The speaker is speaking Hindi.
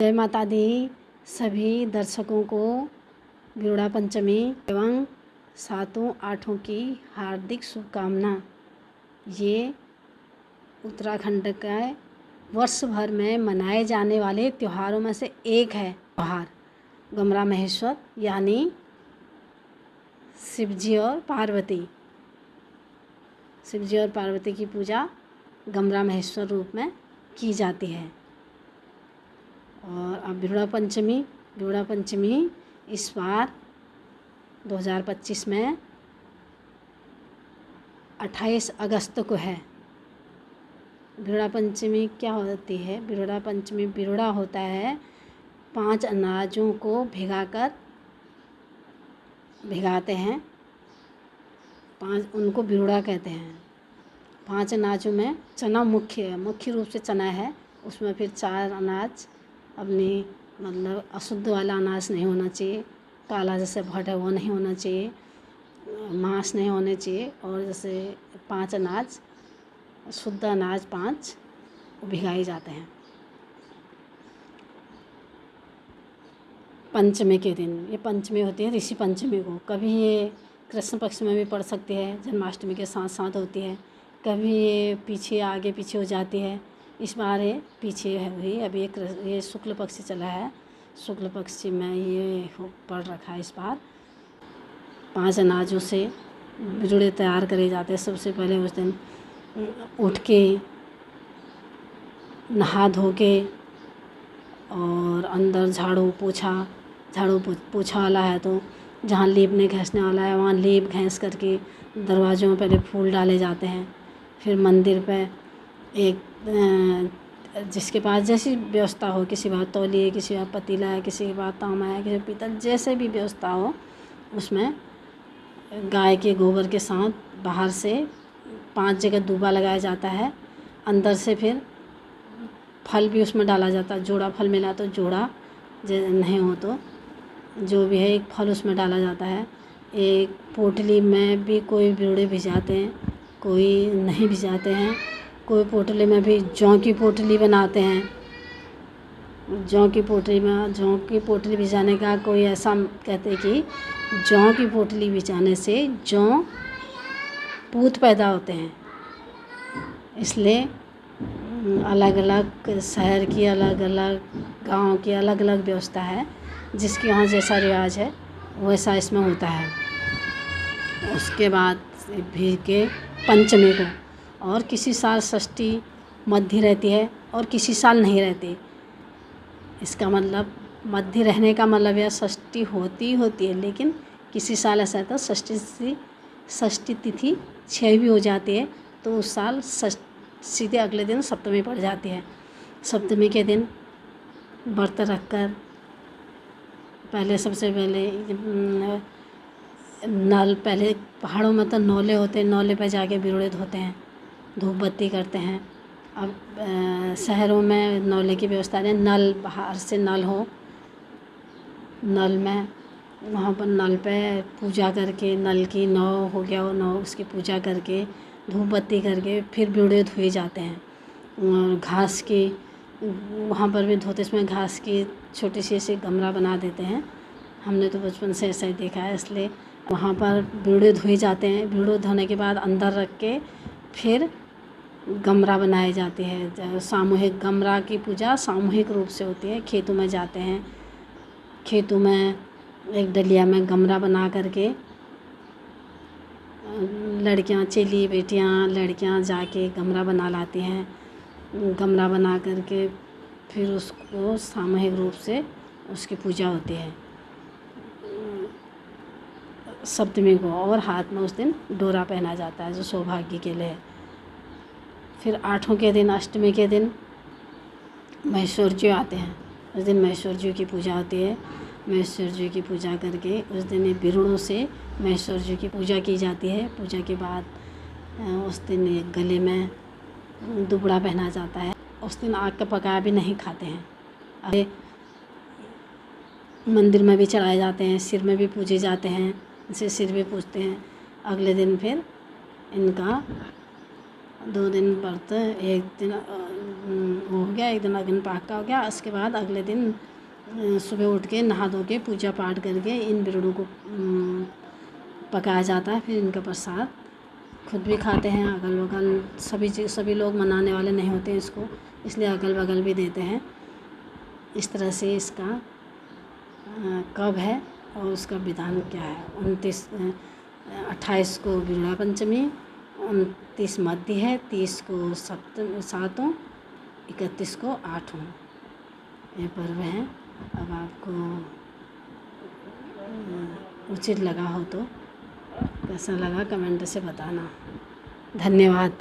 जय माता दी। सभी दर्शकों को बिरुड़ा पंचमी एवं सातों आठों की हार्दिक शुभकामना। ये उत्तराखंड का वर्ष भर में मनाए जाने वाले त्योहारों में से एक है त्यौहार गमरा महेश्वर, यानी शिवजी और पार्वती की पूजा गमरा महेश्वर रूप में की जाती है। और अब बिरुड़ा पंचमी इस बार 2025 में 28 अगस्त को है। बिरुड़ा पंचमी क्या होती है? बिरुड़ा पंचमी बिरुड़ा होता है 5 अनाजों को भिगाते हैं, 5 उनको बिरुड़ा कहते हैं। 5 अनाजों में चना मुख्य रूप से चना है। उसमें फिर 4 अनाज अपनी मतलब अशुद्ध वाला अनाज नहीं होना चाहिए, काला जैसे भट है वो नहीं होना चाहिए, मांस नहीं होने चाहिए। और जैसे 5 अनाज शुद्ध अनाज 5 भिगाए जाते हैं पंचमी के दिन। ये पंचमी होती है ऋषि पंचमी को। कभी ये कृष्ण पक्ष में भी पड़ सकती है, जन्माष्टमी के साथ साथ होती है। कभी ये आगे पीछे हो जाती है। इस बार ये पीछे है हुई। अभी ये शुक्ल पक्ष चला है, शुक्ल पक्ष में ये पड़ रखा है इस बार। 5 अनाजों से बिरुड़े तैयार करे जाते हैं। सबसे पहले उस दिन उठ के नहा धो के और अंदर झाड़ू पोछा वाला है तो जहाँ लीपने घिसने वाला है वहाँ लीप घिस करके दरवाज़ों में पहले फूल डाले जाते हैं। फिर मंदिर पे एक जिसके पास जैसी व्यवस्था हो, किसी के पास तौलिए, किसी के पास पतीला है, किसी के पास तांबा है, किसी के पीतल, जैसे भी व्यवस्था हो उसमें गाय के गोबर के साथ बाहर से 5 जगह दूबा लगाया जाता है। अंदर से फिर फल भी उसमें डाला जाता है। जोड़ा फल मिला तो जोड़ा, नहीं हो तो जो भी है एक फल उसमें डाला जाता है। एक पोटली में भी कोई बिरुड़े भिजाते हैं, कोई नहीं भिजाते हैं। कोई पोटली में भी जौ की पोटली बनाते हैं। जौ की पोटली भिजाने का कोई ऐसा कहते हैं कि जौ की पोटली भिजाने से जौ पूत पैदा होते हैं। इसलिए अलग अलग शहर की, अलग अलग गांव की अलग अलग व्यवस्था है। जिसके यहाँ जैसा रिवाज है वैसा इसमें होता है। उसके बाद भी के पंचमी को, और किसी साल षष्ठी मध्य रहती है और किसी साल नहीं रहती। इसका मतलब मध्य रहने का मतलब यह षष्ठी होती है, लेकिन किसी साल ऐसा होता है षष्ठी तिथि 6 भी हो जाती है तो उस साल सीधे अगले दिन सप्तमी पड़ जाती है। सप्तमी के दिन व्रत रखकर पहले सबसे पहले पहले पहाड़ों में तो नौले होते हैं, नौले पर जाके बिरुड़े धोते हैं, धूप बत्ती करते हैं। अब शहरों में नौले की व्यवस्था नहीं, नल बाहर से नल हो, नल में वहाँ पर नल पे पूजा करके, नल की नौ हो गया वो नौ, उसकी पूजा करके धूप बत्ती करके फिर बिरुड़े धोए जाते हैं। और घास की वहाँ पर भी धोते, इसमें घास की छोटी सी ऐसी गमला बना देते हैं। हमने तो बचपन से ऐसा ही देखा है, इसलिए वहाँ पर बिरुड़े धोए जाते हैं। बिरुड़े धोने के बाद अंदर रख के फिर गमरा बनाए जाते हैं। सामूहिक गमरा की पूजा सामूहिक रूप से होती है। खेतों में जाते हैं, खेतों में एक डलिया में गमरा बना करके लड़कियां, चेली बेटियां लड़कियां जाके गमरा बना लाती हैं। गमरा बना करके फिर उसको सामूहिक रूप से उसकी पूजा होती है सप्तमी को। और हाथ में उस दिन डोरा पहना जाता है जो सौभाग्य के लिए। फिर 8वां के दिन, अष्टमी के दिन महेश्वर जी आते हैं। उस दिन महेश्वर जी की पूजा होती है। महेश्वर जी की पूजा करके उस दिन ये बिरुड़ों से महेश्वर जी की पूजा की जाती है। पूजा के बाद उस दिन एक गले में दुबड़ा पहना जाता है। उस दिन आग का पकाया भी नहीं खाते हैं। अरे मंदिर में भी चढ़ाए जाते हैं, सिर में भी पूजे जाते हैं, इनसे सिर भी पूजते हैं। अगले दिन फिर इनका 2 दिन व्रत, एक दिन हो गया, एक दिन अग्नि पाक का हो गया। उसके बाद अगले दिन सुबह उठ के नहा धो के पूजा पाठ करके इन बिरड़ों को पकाया जाता है। फिर इनका प्रसाद खुद भी खाते हैं, अगल बगल सभी लोग मनाने वाले नहीं होते इसको, इसलिए अगल बगल भी देते हैं। इस तरह से इसका कब है और उसका विधान क्या है। 28 को बिरड़ा पंचमी, 29 मध्य है, 30 को सातों, 31 को आठों ये पर्व हैं। अब आपको उचित लगा हो तो कैसा लगा कमेंट से बताना। धन्यवाद।